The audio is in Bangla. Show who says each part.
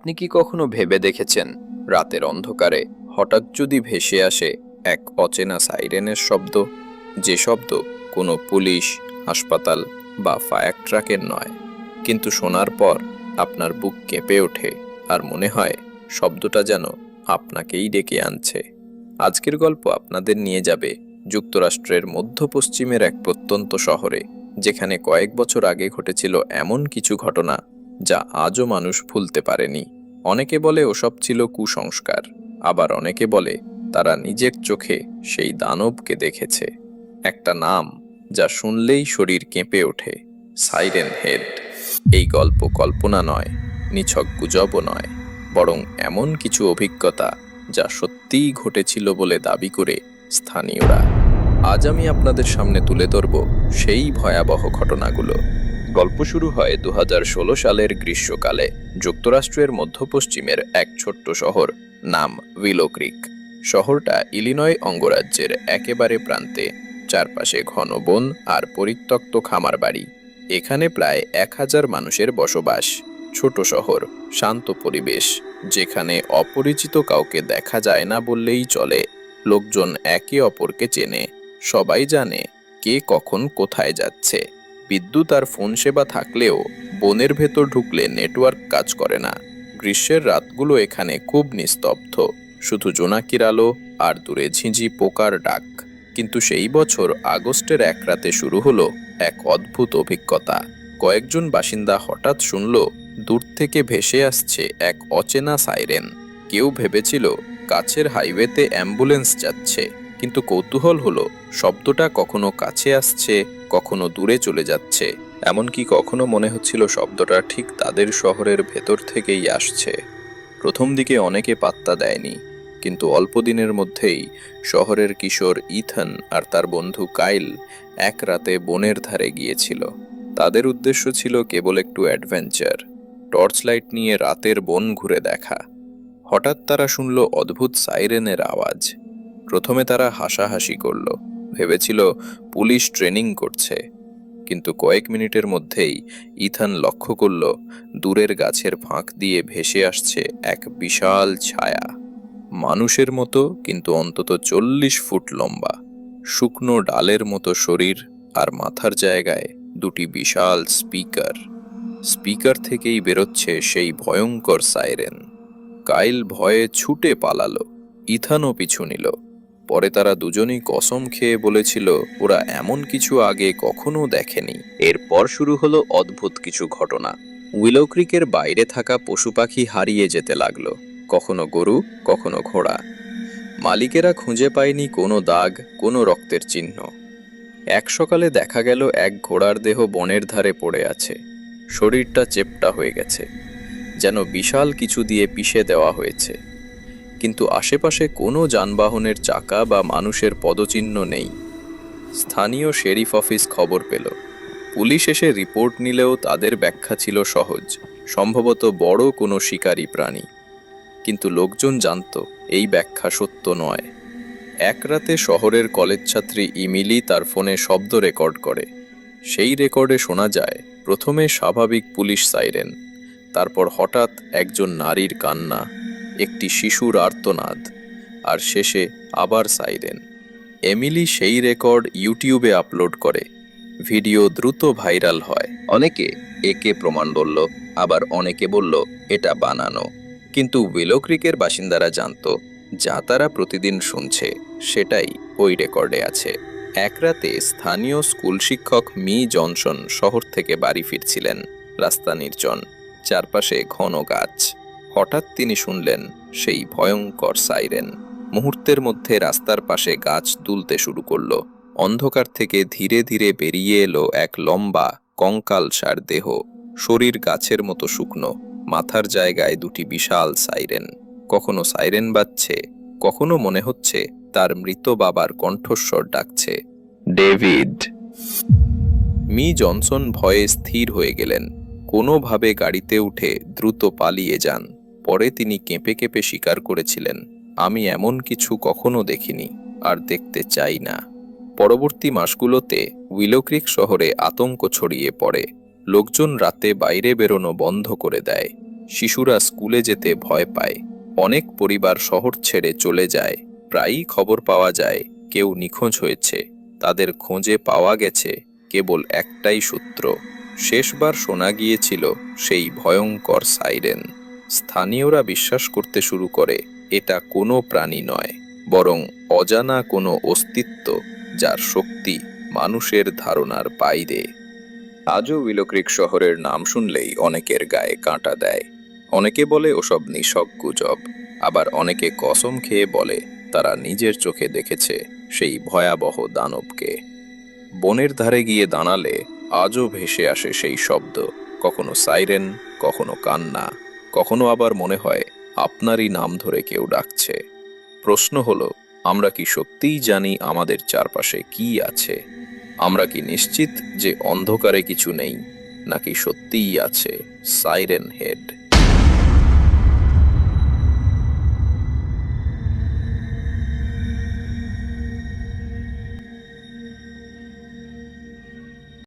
Speaker 1: আপনি কি কখনো ভেবে দেখেছেন, রাতের অন্ধকারে হঠাৎ যদি ভেসে আসে এক অচেনা সাইরেনের শব্দ, যে শব্দ কোনো পুলিশ, হাসপাতাল বা ফায়ার ট্রাকের নয়, কিন্তু শোনার পর আপনার বুক কেঁপে ওঠে আর মনে হয় শব্দটা যেন আপনাকেই ডেকে আনছে। আজকের গল্প আপনাদের নিয়ে যাবে যুক্তরাষ্ট্রের মধ্য পশ্চিমের এক প্রত্যন্ত শহরে, যেখানে কয়েক বছর আগে ঘটেছিল এমন কিছু ঘটনা যা আজও মানুষ ভুলতে পারেনি। অনেকে বলে ওসব ছিল কুসংস্কার, আবার অনেকে বলে তারা নিজের চোখে সেই দানবকে দেখেছে। একটা নাম যা শুনলেই শরীর কেঁপে ওঠে, সাইরেন হেড। এই গল্প কল্পনা নয়, নিছক গুজবও নয়, বরং এমন কিছু অভিজ্ঞতা যা সত্যিই ঘটেছিল বলে দাবি করে স্থানীয়রা। আজ আমি আপনাদের সামনে তুলে ধরব সেই ভয়াবহ ঘটনাগুলো। গল্প শুরু হয় 2016 সালের গ্রীষ্মকালে যুক্তরাষ্ট্রের মধ্যপশ্চিমের এক ছোট্ট শহর, নাম উইলো ক্রিক। শহরটা ইলিনয় অঙ্গরাজ্যের একেবারে প্রান্তে, চারপাশে ঘন বন আর পরিত্যক্ত খামার বাড়ি। এখানে প্রায় 1000 মানুষের বসবাস। ছোট শহর, শান্ত পরিবেশ, যেখানে অপরিচিত কাউকে দেখা যায় না বললেই চলে। লোকজন একে অপরকে চেনে, সবাই জানে কে কখন কোথায় যাচ্ছে। বিদ্যুৎ আর ফোন সেবা থাকলেও বনের ভেতর ঢুকলে নেটওয়ার্ক কাজ করে না। গ্রীষ্মের রাতগুলো এখানে খুব নিস্তব্ধ, শুধু জোনাকির আলো আর দূরে ঝিঁঝি পোকার ডাক। কিন্তু সেই বছর আগস্টের এক রাতে শুরু হলো এক অদ্ভুত অভিজ্ঞতা। কয়েকজন বাসিন্দা হঠাৎ শুনল দূর থেকে ভেসে আসছে এক অচেনা সাইরেন। কেউ ভেবেছিল কাছের হাইওয়েতে অ্যাম্বুলেন্স যাচ্ছে, কিন্তু কৌতূহল হলো শব্দটা কখনো কাছে আসছে, কখনো দূরে চলে যাচ্ছে। এমনকি কখনো মনে হচ্ছিল শব্দটা ঠিক তাদের শহরের ভেতর থেকেই আসছে। প্রথম দিকে অনেকে পাত্তা দেয়নি, কিন্তু অল্প দিনের মধ্যেই শহরের কিশোর ইথান আর তার বন্ধু কাইল এক রাতে বনের ধারে গিয়েছিল। তাদের উদ্দেশ্য ছিল কেবল একটু অ্যাডভেঞ্চার, টর্চ লাইট নিয়ে রাতের বন ঘুরে দেখা। হঠাৎ তারা শুনল অদ্ভুত সাইরেনের আওয়াজ। প্রথমে তারা হাসাহাসি করল, ভেবেছিল পুলিশ ট্রেনিং করছে। কিন্তু কয়েক মিনিটের মধ্যেই ইথান লক্ষ্য করল দূরের গাছের ফাঁক দিয়ে ভেসে আসছে এক বিশাল ছায়া, মানুষের মতো কিন্তু অন্তত 40 ফুট লম্বা, শুকনো ডালের মতো শরীর, আর মাথার জায়গায় দুটি বিশাল স্পিকার। স্পিকার থেকেই বেরোচ্ছে সেই ভয়ঙ্কর সাইরেন। কাইল ভয়ে ছুটে পালালো, ইথানও পিছু নিল। পরে তারা দুজনেই কসম খেয়ে বলেছিল ওরা এমন কিছু আগে কখনো দেখেনি। এরপর শুরু হলো অদ্ভুত কিছু ঘটনা। উইলো ক্রিকের বাইরে থাকা পশু পাখি হারিয়ে যেতে লাগলো, কখনো গরু, কখনো ঘোড়া। মালিকেরা খুঁজে পায়নি কোনো দাগ, কোনো রক্তের চিহ্ন। এক সকালে দেখা গেল এক ঘোড়ার দেহ বনের ধারে পড়ে আছে, শরীরটা চেপ্টা হয়ে গেছে, যেন বিশাল কিছু দিয়ে পিষে দেওয়া হয়েছে। কিন্তু আশেপাশে কোনো যানবাহনের চাকা বা মানুষের পদচিহ্ন নেই। স্থানীয় শেরিফ অফিস খবর পেল। পুলিশ এসে রিপোর্ট নিলেও তাদের ব্যাখ্যা ছিল সহজ, সম্ভবত বড় কোনো শিকারী প্রাণী। কিন্তু লোকজন জানত এই ব্যাখ্যা সত্য নয়। এক রাতে শহরের কলেজ ছাত্রী ইমিলি তার ফোনে শব্দ রেকর্ড করে। সেই রেকর্ডে শোনা যায় প্রথমে স্বাভাবিক পুলিশ সাইরেন, তারপর হঠাৎ একজন নারীর কান্না, একটি শিশুর আর্তনাদ, আর শেষে আবার সাইরেন। এমিলি সেই রেকর্ড ইউটিউবে আপলোড করে। ভিডিও দ্রুত ভাইরাল হয়। অনেকে একে প্রমাণ বলল, আবার অনেকে বলল এটা বানানো। কিন্তু উইলো ক্রিকের বাসিন্দারা জানত যা তারা প্রতিদিন শুনছে সেটাই ওই রেকর্ডে আছে। এক রাতে স্থানীয় স্কুল শিক্ষক মি জনসন শহর থেকে বাড়ি ফিরছিলেন। রাস্তা নির্জন, চারপাশে ঘন গাছ। হঠাৎ তিনি শুনলেন সেই ভয়ঙ্কর সাইরেন। মুহূর্তের মধ্যে রাস্তার পাশে গাছ দুলতে শুরু করলো। অন্ধকার থেকে ধীরে ধীরে বেরিয়ে এলো এক লম্বা কঙ্কালসার দেহ, শরীর গাছের মতো শুকনো, মাথার জায়গায় দুটি বিশাল সাইরেন। কখনো সাইরেন বাজছে, কখনো মনে হচ্ছে তার মৃত বাবার কণ্ঠস্বর ডাকছে, ডেভিড। মি জনসন ভয়ে স্থির হয়ে গেলেন। কোনোভাবে গাড়িতে উঠে দ্রুত পালিয়ে যান। পরে তিনি কেঁপে কেঁপে স্বীকার করেছিলেন, আমি এমন কিছু কখনো দেখিনি আর দেখতে চাই না। পরবর্তী মাসগুলোতে উইলো ক্রিক শহরে আতঙ্ক ছড়িয়ে পড়ে। লোকজন রাতে বাইরে বেরোনো বন্ধ করে দেয়। শিশুরা স্কুলে যেতে ভয় পায়, অনেক পরিবার শহর ছেড়ে চলে যায়। প্রায়ই খবর পাওয়া যায় কেউ নিখোঁজ হয়েছে, তাদের খোঁজে পাওয়া গেছে কেবল একটাই সূত্র। শেষবার শোনা গিয়েছিল সেই ভয়ঙ্কর সাইরেন। স্থানীয়রা বিশ্বাস করতে শুরু করে এটা কোনো প্রাণী নয়, বরং অজানা কোনো অস্তিত্ব যার শক্তি মানুষের ধারণার বাইরে। আজও উইলো ক্রিক শহরের নাম শুনলেই অনেকের গায়ে কাঁটা দেয়। অনেকে বলে ওসব নিছক গুজব, আবার অনেকে কসম খেয়ে বলে তারা নিজের চোখে দেখেছে সেই ভয়াবহ দানবকে। বনের ধারে গিয়ে দাঁড়ালে আজও ভেসে আসে সেই শব্দ, কখনো সাইরেন, কখনো কান্না, কখনো আবার মনে হয় আপনারই নাম ধরে কেউ ডাকছে। প্রশ্ন হলো, আমরা কি সত্যিই জানি আমাদের চারপাশে কি আছে? আমরা কি নিশ্চিত যে অন্ধকারে কিছু নেই, নাকি সত্যিই আছে সাইরেন হেড?